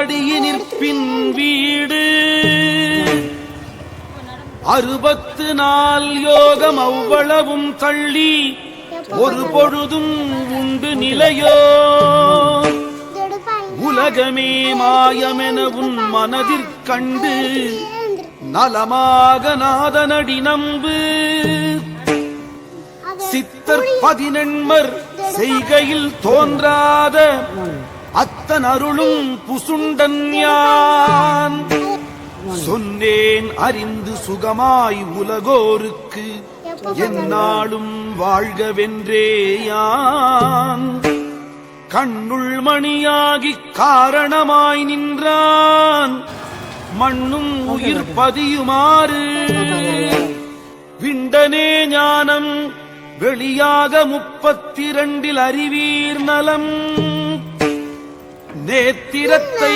அடியினிற்பின் வீடு 64 யோகம் அவ்வளவும் தள்ளி ஒரு பொழுதும் உண்டு நிலையோ உலகமே மாயமென உன் மனதிற்கண்டு நலமாக நாதனடி நம்பு சித்தர் 18 செய்கையில் தோன்றாத அத்தன் அருளும் புசுண்டன் யான் சொன்னேன் அறிந்து சுகமாய் உலகோருக்கு எந்நாளும் வாழ்கவென்றே யான் கண்ணுள் மணியாகிக் காரணமாய் நின்றான் மண்ணும் உயிர் பதியுமாறு விண்டனே ஞானம் வெளியாக 32 அறிவீர் நலம் நேத்திரத்தை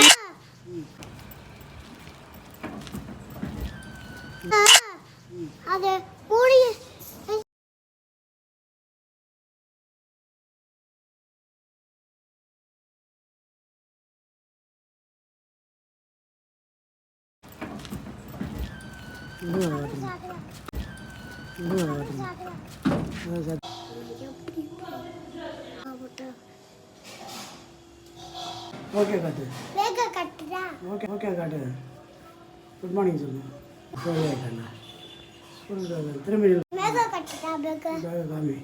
ஓகே காட்டு ஓகே காட்டு குட் மார்னிங் சொல்லு திரும்பி காமி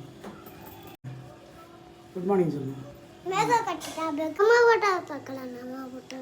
குட் மார்னிங் சொல்லு அம்மா போட்டோ பார்க்கலாம் அம்மா போட்டோ